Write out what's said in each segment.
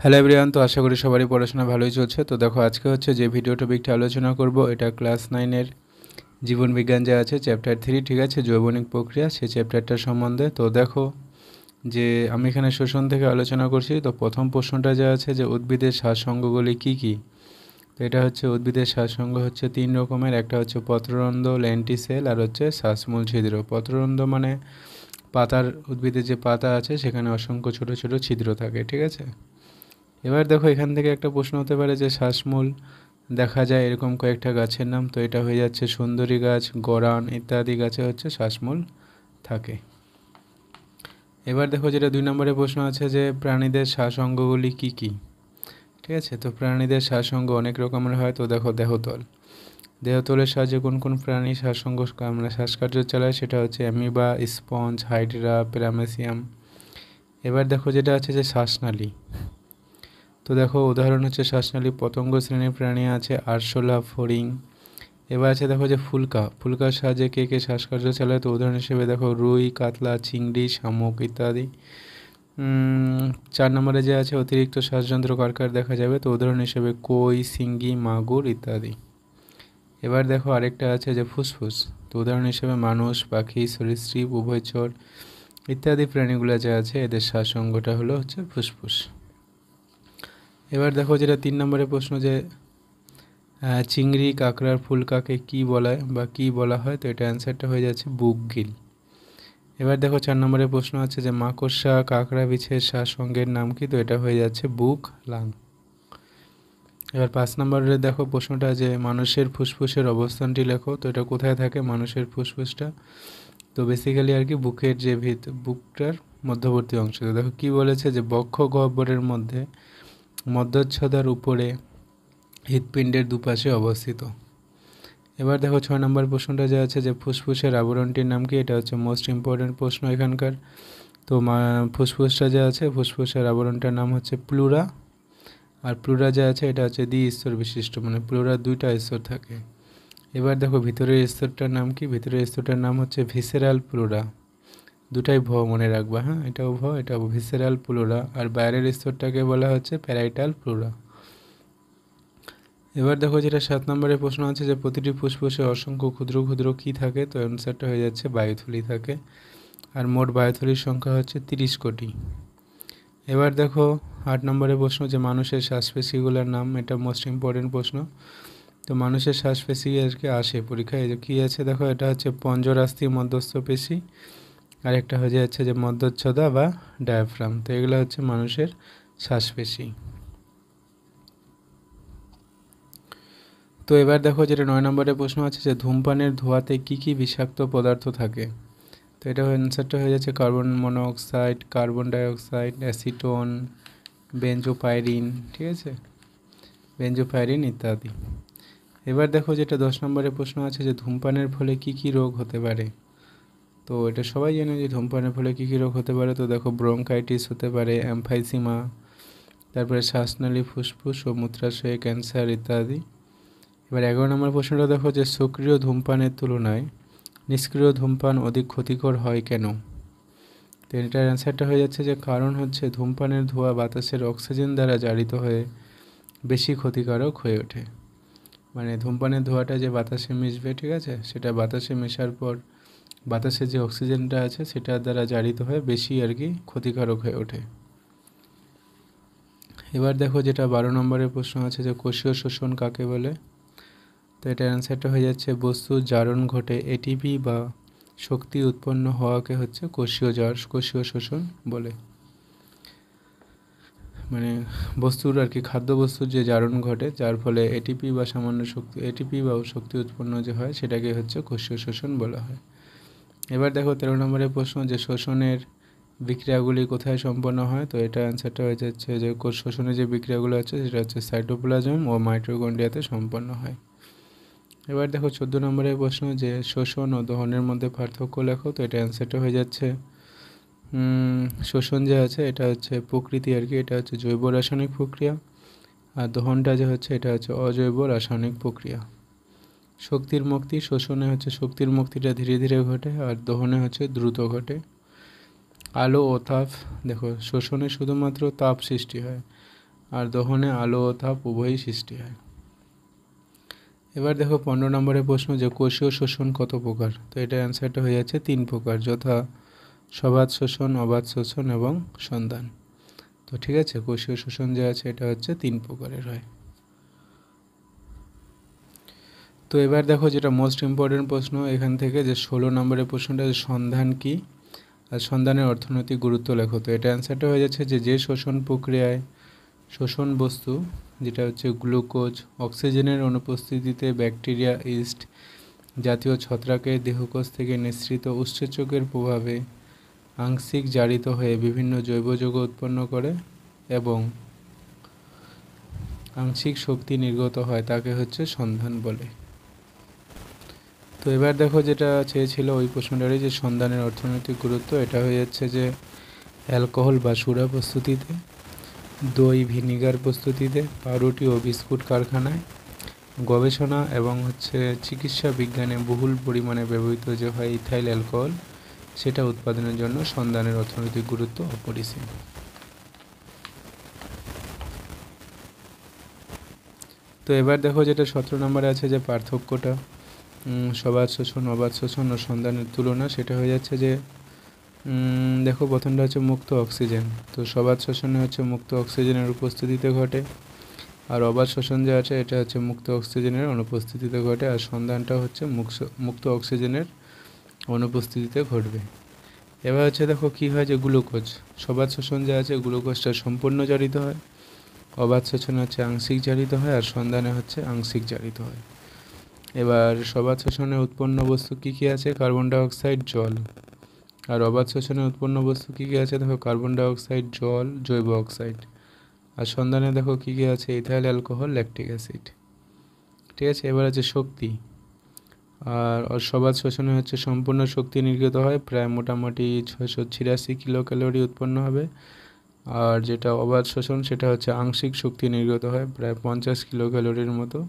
Hello everyone, তো আশা করি সবারই পড়াশোনা ভালোই চলছে। তো দেখো আজকে হচ্ছে যে ভিডিও টপিকটা আলোচনা করব, এটা ক্লাস 9-এর জীবন বিজ্ঞান যা আছে চ্যাপ্টার 3, ঠিক আছে, জৈবনিক প্রক্রিয়া, সেই চ্যাপ্টারটার সম্বন্ধে। তো দেখো যে আমি এখানে শোষণ থেকে আলোচনা করছি। তো প্রথম প্রশ্নটা যা আছে যে উদ্ভিদের শ্বাসঅঙ্গগুলি কী কী। তো এটা হচ্ছে উদ্ভিদের শ্বাসঅঙ্গ হচ্ছে 3 রকমের। একটা হচ্ছে পত্ররন্ধ্র, লেন্টিসেল, আর হচ্ছে শ্বাসমূল ছিদ্র। পত্ররন্ধ্র মানে পাতার, উদ্ভিদের যে পাতা আছে সেখানে অসংখ্য ছোট ছোট ছিদ্র থাকে, ঠিক আছে। এবার দেখো এখান থেকে একটা প্রশ্ন হতে পারে যে শ্বাসমূল দেখা যায় এরকম কয়েকটা গাছের নাম। তো এটা হয়ে যাচ্ছে সুন্দরী গাছ, গরান ইত্যাদি গাছে হচ্ছে শ্বাসমূল থাকে। এবার দেখো যেটা 2 নম্বরে প্রশ্ন আছে যে প্রাণীদের শ্বাসঅঙ্গগুলি কী কী, ঠিক আছে। তো প্রাণীদের শ্বাসঅঙ্গ অনেক রকমের হয়। তো দেখো দেহতল, দেহতলের সাহায্যে কোন কোন প্রাণী শ্বাসঅঙ্গ মানে শ্বাসকার্য চালায়, সেটা হচ্ছে অ্যামিবা, স্পঞ্জ, হাইড্রা, প্যারামেসিয়াম। এবার দেখো যেটা আছে যে শ্বাসনালী। তো দেখো উদাহরণ হচ্ছে শ্বাসনালী পতঙ্গ শ্রেণীর প্রাণী আছে আরশোলা, ফড়িং। এবার আছে দেখো যে ফুলকা, ফুলকার সাহায্যে কে কে শ্বাসকার্য চালায়। তো উদাহরণ হিসেবে দেখো রুই, কাতলা, চিংড়ি, শামুক ইত্যাদি। 4 নম্বরে যে আছে অতিরিক্ত শ্বাসযন্ত্র কার কার দেখা যাবে। তো উদাহরণ হিসেবে কই, শিঙ্গি, মাগুর ইত্যাদি। এবার দেখো আরেকটা আছে যে ফুসফুস। তো উদাহরণ হিসেবে মানুষ, পাখি, সরীসৃপ, উভয়চর ইত্যাদি প্রাণীগুলো যা আছে এদের শ্বাসঅঙ্গটা হচ্ছে ফুসফুস। এবার দেখো যেটা 3 নম্বরের প্রশ্ন যে চিংড়ি, কাঁকড়ার ফুলকাকে কী বলায় বা কী বলা হয়। তো এটা অ্যান্সারটা হয়ে যাচ্ছে বুকগিল। এবার দেখো 4 নম্বরের প্রশ্ন আছে যে মাকড়সা, কাঁকড়া, বিছের শ্বাসঅঙ্গের নাম কি। তো এটা হয়ে যাচ্ছে বুক, লাং। এবার 5 নম্বরের দেখো প্রশ্নটা যে মানুষের ফুসফুসের অবস্থানটি লেখো। তো এটা কোথায় থাকে মানুষের ফুসফুসটা। তো বেসিক্যালি আর কি বুকের যে বুকটার মধ্যবর্তী অংশ। তো দেখো কী বলেছে যে বক্ষ গহ্বরের মধ্যে মধ্যচ্ছদার উপরে হৃৎপিণ্ডের দুপাশে অবস্থিত। এবার দেখো 6 নম্বর প্রশ্নটা যা আছে যে ফুসফুসের আবরণটির নাম কি। এটা হচ্ছে মোস্ট ইম্পর্টেন্ট প্রশ্ন এখানকার। তো ফুসফুসটা যা আছে ফুসফুসের আবরণটার নাম হচ্ছে প্লুরা। আর প্লুরা যা আছে এটা হচ্ছে দ্বি-স্তর বিশিষ্ট, মানে প্লুরার 2টা স্তর থাকে। এবার দেখো ভিতরের স্তরটার নাম কি। ভিতরের স্তরটার নাম হচ্ছে ভিসেরাল প্লুরা। দুটাই ভ মনে রাখবা, হ্যাঁ, এটাও ভ, এটাও ভিসেরাল প্লুরা। আর বাইরের স্তরটাকে বলা হচ্ছে প্যারাইটাল প্লুরা। এবার দেখো যেটা 7 নম্বরের প্রশ্ন আছে যে প্রতিটি ফুসফুসে অসংখ্য ক্ষুদ্র ক্ষুদ্র কী থাকে। তো অ্যান্সারটা হয়ে যাচ্ছে বায়ুথলি থাকে। আর মোট বায়ুথলির সংখ্যা হচ্ছে 30 কোটি। এবার দেখো 8 নম্বরের প্রশ্ন যে মানুষের শ্বাসপেশিগুলোর নাম। এটা মোস্ট ইম্পর্টেন্ট প্রশ্ন। তো মানুষের শ্বাসপেশি আর কি আসে পরীক্ষায়, যে কী আছে দেখো এটা হচ্ছে পঞ্জরাস্থি মধ্যস্থ পেশি, আর একটা হয়ে যাচ্ছে যে মধ্যচ্ছদা বা ডায়াফ্রাম। তো এগুলো হচ্ছে মানুষের শ্বাসপেশি। তো এবার দেখো যেটা 9 নম্বরের প্রশ্ন আছে যে ধূমপানের ধোঁয়াতে কী কী বিষাক্ত পদার্থ থাকে। তো এটা অ্যান্সারটা হয়ে যাচ্ছে carbon monoxide, carbon dioxide, acetone, benzopyrene, ঠিক আছে, বেঞ্জোপাইরিন ইত্যাদি। এবার দেখো যেটা 10 নম্বরের প্রশ্ন আছে যে ধূমপানের ফলে কী কী রোগ হতে পারে। তো এটা সবাই জানে যে ধূমপানের ফলে কী কী রোগ হতে পারে। তো দেখো ব্রঙ্কাইটিস হতে পারে, এমফাইসিমা, তারপরে শ্বাসনালী, ফুসফুস ও মূত্রাশয়ে ক্যান্সার ইত্যাদি। এবার 11 নম্বর প্রশ্নটা দেখো যে সক্রিয় ধূমপানের তুলনায় নিষ্ক্রিয় ধূমপান অধিক ক্ষতিকর হয় কেন। তো এটার অ্যান্সারটা হয়ে যাচ্ছে যে কারণ হচ্ছে ধূমপানের ধোঁয়া বাতাসের অক্সিজেন দ্বারা জারিত হয়ে বেশি ক্ষতিকারক হয়ে ওঠে। মানে ধূমপানের ধোঁয়াটা যে বাতাসে মিশবে, ঠিক আছে, সেটা বাতাসে মেশার পর বাতাসে যে অক্সিজেনটা আছে সেটার দ্বারা জারিত হয়ে বেশি আর কি ক্ষতিকারক হয়ে ওঠে। এবার দেখো যেটা 12 নম্বরের প্রশ্ন আছে যে কোষীয় শোষণ কাকে বলে। তো এটার অ্যান্সারটা হয়ে যাচ্ছে বস্তুর জারণ ঘটে এটিপি বা শক্তি উৎপন্ন হওয়াকে হচ্ছে কোষীয় শোষণ বলে। মানে বস্তুর আর কি খাদ্যবস্তুর যে জারণ ঘটে যার ফলে এটিপি বা শক্তি উৎপন্ন যে হয় সেটাকে হচ্ছে কোষীয় শোষণ বলা হয়। এবার দেখো 13 নম্বরের প্রশ্ন যে শোষণের বিক্রিয়াগুলি কোথায় সম্পন্ন হয়। তো এটা অ্যান্সারটা হয়ে যাচ্ছে যে কোষ শোষণের যে বিক্রিয়াগুলো আছে সেটা হচ্ছে সাইটোপ্লাজম ও মাইটোকন্ড্রিয়াতে সম্পন্ন হয়। এবার দেখো 14 নম্বরের প্রশ্ন যে শোষণ ও দহনের মধ্যে পার্থক্য লেখো। তো এটা অ্যান্সারটা হয়ে যাচ্ছে শোষণ যে আছে এটা হচ্ছে প্রকৃতি আর কি, এটা হচ্ছে জৈব রাসায়নিক প্রক্রিয়া। আর দহনটা যে হচ্ছে এটা হচ্ছে অজৈব রাসায়নিক প্রক্রিয়া। শক্তির মুক্তি, শোষণে হচ্ছে শক্তির মুক্তিটা ধীরে ধীরে ঘটে আর দহনে হচ্ছে দ্রুত ঘটে। আলো ও তাপ, দেখো শোষণে শুধুমাত্র তাপ সৃষ্টি হয় আর দহনে আলো ও তাপ উভয়ই সৃষ্টি হয়। এবার দেখো 15 নম্বরের প্রশ্ন যে কোষীয় শোষণ কত প্রকার। তো এটা অ্যান্সারটা হয়ে যাচ্ছে 3 প্রকার, যথা সবাত শোষণ, অবাত শোষণ এবং সন্ধান। তো ঠিক আছে, কোষীয় শোষণ যে আছে এটা হচ্ছে 3 প্রকারের হয়। তো এবার দেখো যেটা মোস্ট ইম্পর্টেন্ট প্রশ্ন এখান থেকে, যে 16 নম্বরের প্রশ্নটা, যে সন্ধান কি আর সন্ধানের অর্থনৈতিক গুরুত্ব লেখো। তো এটা অ্যান্সারটা হয়ে যাচ্ছে যে শোষণ প্রক্রিয়ায় শোষণ বস্তু যেটা হচ্ছে গ্লুকোজ অক্সিজেনের অনুপস্থিতিতে ব্যাকটেরিয়া, ইস্ট জাতীয় ছত্রাকের দেহকোষ থেকে নিঃসৃত উৎসেচকের প্রভাবে আংশিক জারিত হয়ে বিভিন্ন জৈব যৌগ উৎপন্ন করে এবং আংশিক শক্তি নির্গত হয়, তাকে হচ্ছে সন্ধান বলে। তো এবার দেখো যেটা চেয়েছিল ওই প্রশ্নটারই, যে সন্ধানের অর্থনৈতিক গুরুত্ব, এটা হয়ে যাচ্ছে যে অ্যালকোহল বা সুরা প্রস্তুতিতে, দই ভিনিগার প্রস্তুতিতে, পাউরুটি ও বিস্কুট কারখানায়, গবেষণা এবং হচ্ছে চিকিৎসা বিজ্ঞানে বহুল পরিমাণে ব্যবহৃত যে হয় ইথাইল অ্যালকোহল, সেটা উৎপাদনের জন্য সন্ধানের অর্থনৈতিক গুরুত্ব অপরিসীম। তো এবার দেখো যেটা 17 নম্বরে আছে, যে পার্থক্যটা সবাত শোষণ, অবাত শোষণ ও সন্ধানের তুলনা, সেটা হয়ে যাচ্ছে যে দেখো প্রথমটা হচ্ছে মুক্ত অক্সিজেন। তো সবাত শোষণে হচ্ছে মুক্ত অক্সিজেনের উপস্থিতিতে ঘটে, আর অবাত শোষণ যে আছে এটা হচ্ছে মুক্ত অক্সিজেনের অনুপস্থিতিতে ঘটে, আর সন্ধানটা হচ্ছে মুক্ত অক্সিজেনের অনুপস্থিতিতে ঘটবে। এবার হচ্ছে দেখো কী হয়, যে গ্লুকোজ সবাত শোষণ যে আছে গ্লুকোজটা সম্পূর্ণ জারিত হয়, অবাত শোষণে হচ্ছে আংশিক জারিত হয়, আর সন্ধানে হচ্ছে আংশিক জারিত হয়। এবার সবাত শোষণে উৎপন্ন বস্তু কী কী আছে, কার্বন ডাইঅক্সাইড, জল। আর অবাত শোষণে উৎপন্ন বস্তু কী কী আছে, দেখো কার্বন ডাইঅক্সাইড, জল, জৈব অক্সাইড। আর সন্ধানে দেখো কী কী আছে, ইথাইল অ্যালকোহল, ল্যাকটিক অ্যাসিড। ঠিক আছে, এবার আছে শক্তি। আর সবাত শোষণে হচ্ছে সম্পূর্ণ শক্তি নির্গত হয়, প্রায় মোটামুটি 686 কিলো ক্যালোরি উৎপন্ন হবে। আর যেটা অবাত শোষণ সেটা হচ্ছে আংশিক শক্তি নির্গত হয়, প্রায় 50 কিলো ক্যালোরির মতো।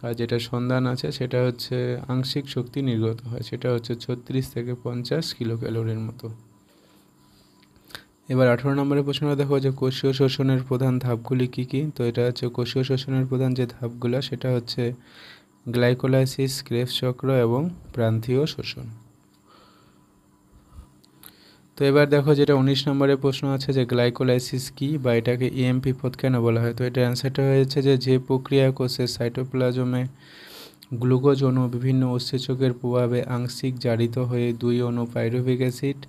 আর যেটা সন্ধান আছে সেটা হচ্ছে আংশিক শক্তি নির্গত হয়, সেটা হচ্ছে 36 থেকে 50 কিলো ক্যালোরির মতো। এবার 18 নম্বরের প্রশ্নটা দেখো, যে কোষীয় শোষণের প্রধান ধাপগুলি কী কী। তো এটা হচ্ছে কোষীয় শোষণের প্রধান যে ধাপগুলো, সেটা হচ্ছে গ্লাইকোলাইসিস, ক্রেবস চক্র এবং প্রান্তীয় শোষণ। তো এবার দেখো যেটা 19 নম্বরের প্রশ্ন আছে, যে গ্লাইকোলাইসিস কি বা এটাকে ইএমপি পথ কেন বলা হয়। তো এটা অ্যান্সারটা হয়েছে যে প্রক্রিয়া কোষের সাইটোপ্লাজমে গ্লুকোজ অণু বিভিন্ন উৎসেচকের প্রভাবে আংশিক জারিত হয়ে 2 অণু পাইরুভিক অ্যাসিড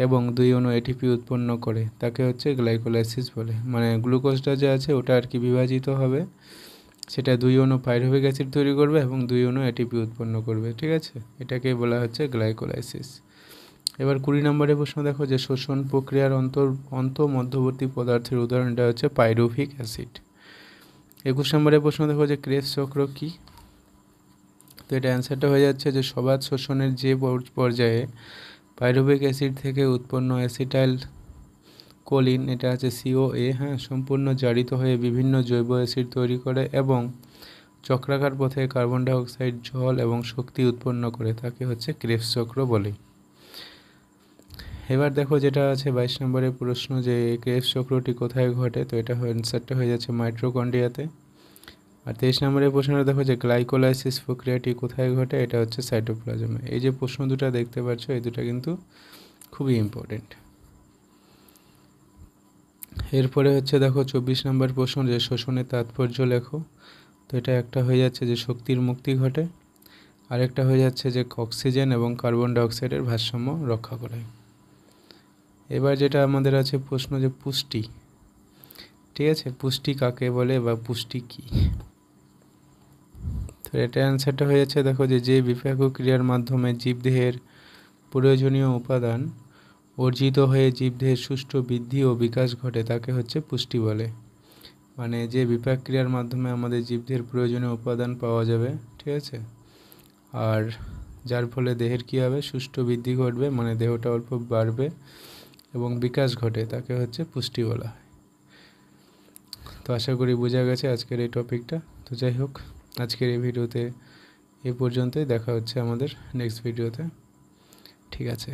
এবং 2 অণু এটিপি উৎপন্ন করে, তাকে হচ্ছে গ্লাইকোলাইসিস বলে। মানে গ্লুকোজটা যে আছে ওটা আর কি বিভাজিত হবে, সেটা 2 অণু পাইরুভিক অ্যাসিড তৈরি করবে এবং 2 অণু এটিপি উৎপন্ন করবে। ঠিক আছে, এটাকেই বলা হচ্ছে গ্লাইকোলাইসিস। এবার 20 নম্বরের প্রশ্ন দেখো, যে শোষণ প্রক্রিয়ার মধ্যবর্তী পদার্থের উদাহরণটা হচ্ছে পাইরুভিক অ্যাসিড। 21 নম্বরের প্রশ্ন দেখো, যে ক্রেবস চক্র কি। তো এটা অ্যান্সারটা হয়ে যাচ্ছে যে সবাত শোষণের যে পর্যায়ে পাইরুভিক অ্যাসিড থেকে উৎপন্ন অ্যাসিটাইল কোলিন, এটা আছে COA, সম্পূর্ণ জারিত হয়ে বিভিন্ন জৈব অ্যাসিড তৈরি করে এবং চক্রাকার পথে কার্বন ডাইঅক্সাইড, জল এবং শক্তি উৎপন্ন করে, তাকে হচ্ছে ক্রেবস চক্র বলে। এবার দেখো যেটা আছে 22 নম্বরের প্রশ্ন, যে ক্রেবস চক্রটি কোথায় ঘটে। তো এটা অ্যান্সারটা হয়ে যাচ্ছে মাইটোকন্ড্রিয়াতে। আর 23 নম্বরের প্রশ্নটা দেখো, যে গ্লাইকোলাইসিস প্রক্রিয়াটি কোথায় ঘটে। এটা হচ্ছে সাইটোপ্লাজমে। এই যে প্রশ্ন দুটো দেখতে পাচ্ছ, এই দুটো কিন্তু খুবই ইম্পর্টেন্ট। এরপরে হচ্ছে দেখো 24 নম্বর প্রশ্ন, যে শোষণের তাৎপর্য লেখো। তো এটা একটা হয়ে যাচ্ছে যে শক্তির মুক্তি ঘটে, আরেকটা হয়ে যাচ্ছে যে অক্সিজেন এবং কার্বন ডাইঅক্সাইডের ভারসাম্য রক্ষা করে। এবার যেটা আমাদের আছে প্রশ্ন, যে পুষ্টি। ঠিক আছে, পুষ্টি কাকে বলে বা পুষ্টি কি। তো এটা অ্যান্সারটা হয়ে যাচ্ছে দেখো, যে বিপাক ক্রিয়ার মাধ্যমে জীবদেহের প্রয়োজনীয় উপাদান অর্জিত হয়ে জীবদেহের সুষ্ঠু বৃদ্ধি ও বিকাশ ঘটে, তাকে হচ্ছে পুষ্টি বলে। মানে যে বিপাক ক্রিয়ার মাধ্যমে আমাদের জীবদেহের প্রয়োজনীয় উপাদান পাওয়া যাবে, ঠিক আছে, আর যার ফলে দেহের কী হবে, সুষ্ঠু বৃদ্ধি ঘটবে, মানে দেহটা অল্প বাড়বে এবং বিকাশ ঘটে, তাকে হচ্ছে পুষ্টি বলা হয়। তো আশা করি বোঝা গেছে আজকের এই টপিকটা। তো যাই হোক, আজকের এই ভিডিওতে এ পর্যন্তই, দেখা হচ্ছে আমাদের নেক্সট ভিডিওতে। ঠিক আছে।